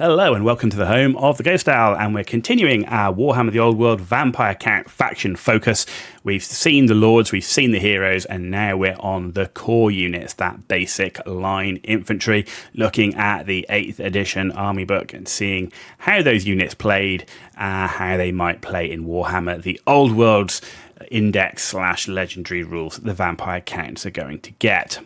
Hello and welcome to the home of the Ghost Owl, and we're continuing our Warhammer The Old World Vampire Count faction focus. We've seen the Lords, we've seen the heroes, and now we're on the core units, that basic line infantry, looking at the 8th edition army book and seeing how those units played, how they might play in Warhammer The Old World's index/legendary rules that the Vampire Counts are going to get.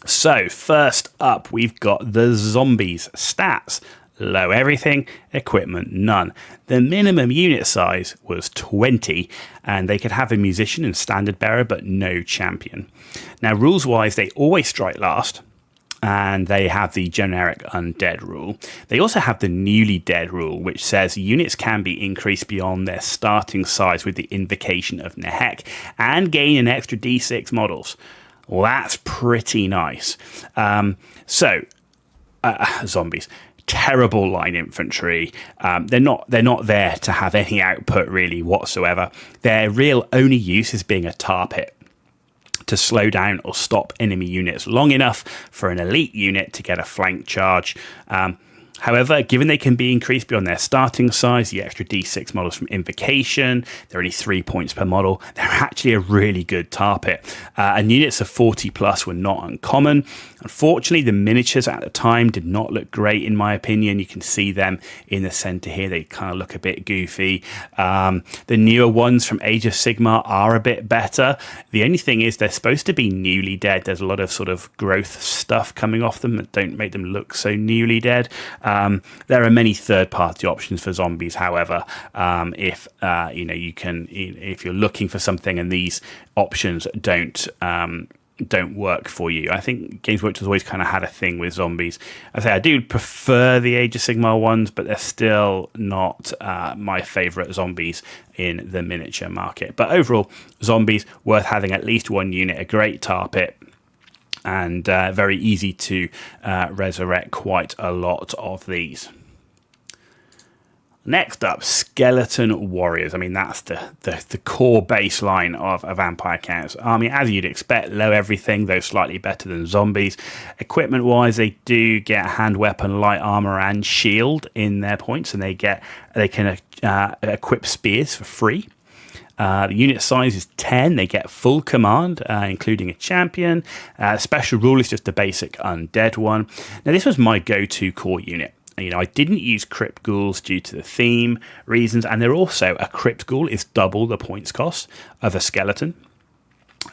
So, first up, we've got the zombies. Stats: low everything, equipment none. The minimum unit size was 20, and they could have a musician and standard bearer, but no champion. Now, rules-wise, they always strike last, and they have the generic undead rule. They also have the newly dead rule, which says units can be increased beyond their starting size with the invocation of Nehek, and gain an extra d6 models. Well, that's pretty nice. Zombies, terrible line infantry. They're not there to have any output really whatsoever. Their real only use is being a tar pit to slow down or stop enemy units long enough for an elite unit to get a flank charge. However, given they can be increased beyond their starting size, the extra d6 models from invocation, they're only 3 points per model, they're actually a really good tar pit. And units of 40 plus were not uncommon. Unfortunately, the miniatures at the time did not look great, in my opinion. You can see them in the center here. They kind of look a bit goofy. The newer ones from Age of Sigmar are a bit better. The only thing is they're supposed to be newly dead. There's a lot of sort of growth stuff coming off them that don't make them look so newly dead. There are many third-party options for zombies. However, if you're looking for something and these options don't work for you, I think Games Workshop has always kind of had a thing with zombies. I do prefer the Age of Sigmar ones, but they're still not my favourite zombies in the miniature market. But overall, zombies worth having at least one unit, a great tar pit, and very easy to resurrect quite a lot of these. Next up, Skeleton Warriors. I mean, that's the core baseline of a Vampire Counts army. As you'd expect, low everything, though slightly better than zombies. Equipment-wise, they do get hand weapon, light armor, and shield in their points, and they can equip spears for free. The unit size is 10. They get full command, including a champion. Special rule is just a basic undead one. Now, this was my go-to core unit. I didn't use Crypt ghouls due to the theme reasons, and they're also a Crypt ghoul is double the points cost of a skeleton.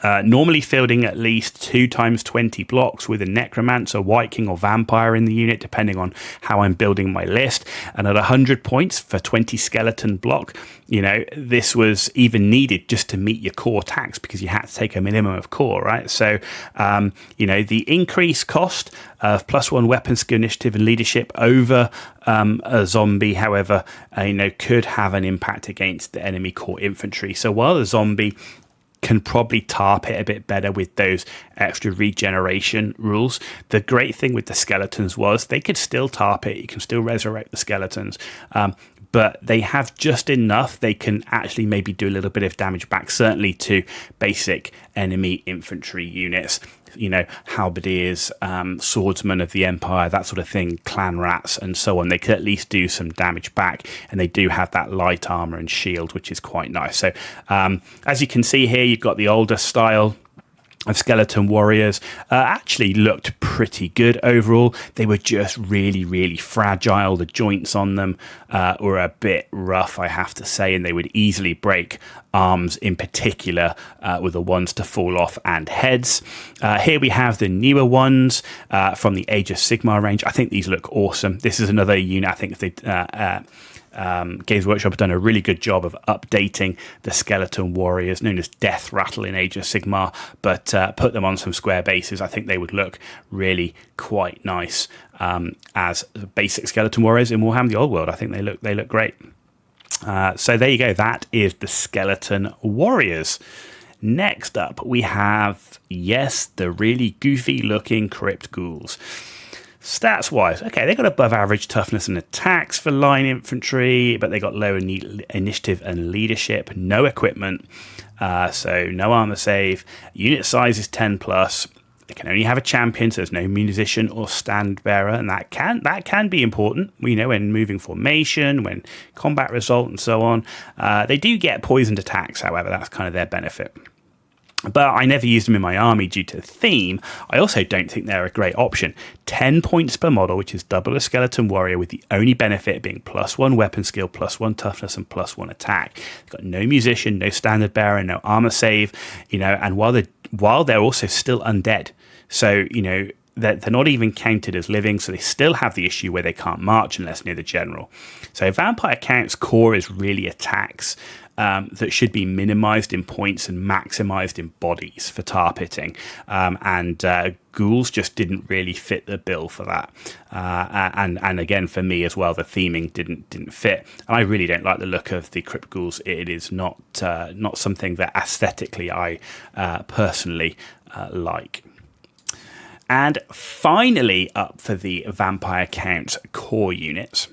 Normally fielding at least 2 times 20 blocks with a necromancer, Viking, or vampire in the unit, depending on how I'm building my list. And at 100 points for 20 skeleton block, this was even needed just to meet your core tax, because you had to take a minimum of core, right? So, the increased cost of +1 weapon skill, initiative, and leadership over a zombie, however, could have an impact against the enemy core infantry. So while the zombie can probably tar pit a bit better with those extra regeneration rules, the great thing with the skeletons was they could still tar pit. You can still resurrect the skeletons, but they have just enough. They can actually maybe do a little bit of damage back, certainly to basic enemy infantry units. Halberdiers, swordsmen of the Empire, that sort of thing, clan rats, and so on. They could at least do some damage back, and they do have that light armor and shield, which is quite nice. So, as you can see here, you've got the older style of Skeleton Warriors. Actually looked pretty good overall. They were just really, really fragile. The joints on them were a bit rough, I have to say, and they would easily break. Arms in particular were the ones to fall off, and heads. Here we have the newer ones from the Age of Sigmar range. I think these look awesome. This is another unit I think they Games Workshop have done a really good job of updating the Skeleton Warriors, known as Death Rattle in Age of Sigmar, but put them on some square bases. I think they would look really quite nice as basic Skeleton Warriors in Warhammer The Old World. I think they look great. So there you go. That is the Skeleton Warriors. Next up, we have, the really goofy looking Crypt ghouls. Stats wise, okay, they got above average toughness and attacks for line infantry, but they got lower initiative and leadership, no equipment, so no armor save. Unit size is 10 plus. They can only have a champion, so there's no musician or stand bearer, and that can be important. When moving formation, when combat result, and so on. They do get poisoned attacks, however, that's kind of their benefit. But I never used them in my army due to the theme. I also don't think they're a great option. 10 points per model, which is double a skeleton warrior, with the only benefit being +1 weapon skill, +1 toughness, and +1 attack. They've got no musician, no standard bearer, no armor save, and while they're also still undead. So, they're not even counted as living, so they still have the issue where they can't march unless near the general. So Vampire Count's core is really attacks that should be minimized in points and maximized in bodies for tar pitting. And ghouls just didn't really fit the bill for that. And again, for me as well, the theming didn't fit. And I really don't like the look of the Crypt ghouls. It is not something that aesthetically I personally like. And finally, up for the Vampire Count's core units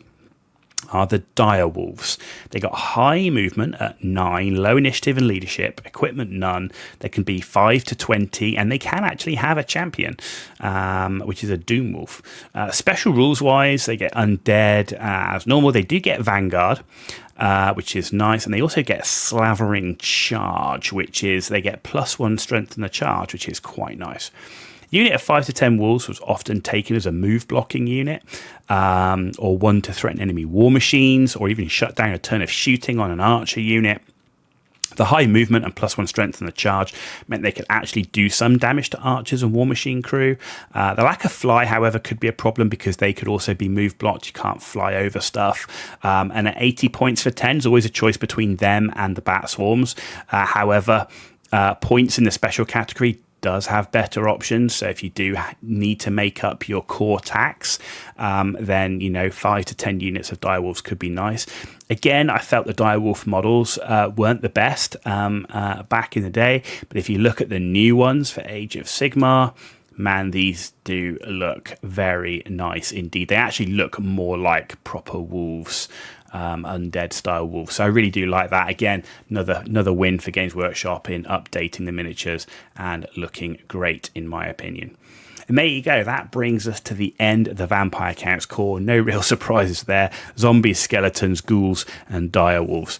are the Direwolves. They got high movement at 9, low initiative and leadership, equipment none. They can be 5 to 20, and they can actually have a champion, which is a Doom Wolf. Special rules wise, they get undead as normal. They do get Vanguard, which is nice, and they also get Slavering Charge, which is they get +1 strength in the charge, which is quite nice. Unit of 5 to 10 wolves was often taken as a move blocking unit, or one to threaten enemy war machines, or even shut down a turn of shooting on an archer unit. The high movement and +1 strength in the charge meant they could actually do some damage to archers and war machine crew. The lack of fly, however, could be a problem because they could also be move blocked. You can't fly over stuff. And at 80 points for 10 is always a choice between them and the bat swarms. However, points in the special category does have better options. So if you do need to make up your core tax, then 5 to 10 units of direwolves could be nice. Again, I felt the direwolf models weren't the best back in the day, but if you look at the new ones for Age of Sigmar, man, these do look very nice indeed. They actually look more like proper wolves, undead style wolves. So I really do like that. Again, another win for Games Workshop in updating the miniatures and looking great in my opinion. And there you go. That brings us to the end of the Vampire Counts core. No real surprises there. Zombies, skeletons, ghouls, and direwolves.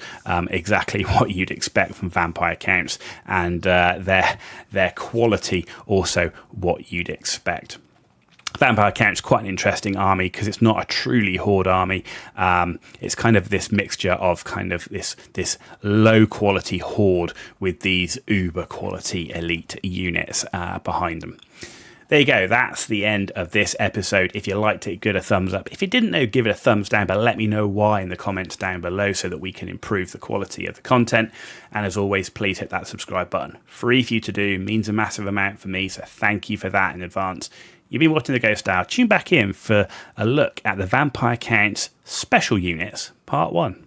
Exactly what you'd expect from Vampire Counts, and their quality also what you'd expect. Vampire Count's quite an interesting army because it's not a truly horde army. It's kind of this mixture of kind of this low quality horde with these uber quality elite units behind them. There you go. That's the end of this episode. If you liked it, give it a thumbs up. If you didn't know, give it a thumbs down, but let me know why in the comments down below so that we can improve the quality of the content. And as always, please hit that subscribe button. Free for you to do, means a massive amount for me, so thank you for that in advance. You've been watching The Ghost Hour. Tune back in for a look at the Vampire Counts Special Units Part 1.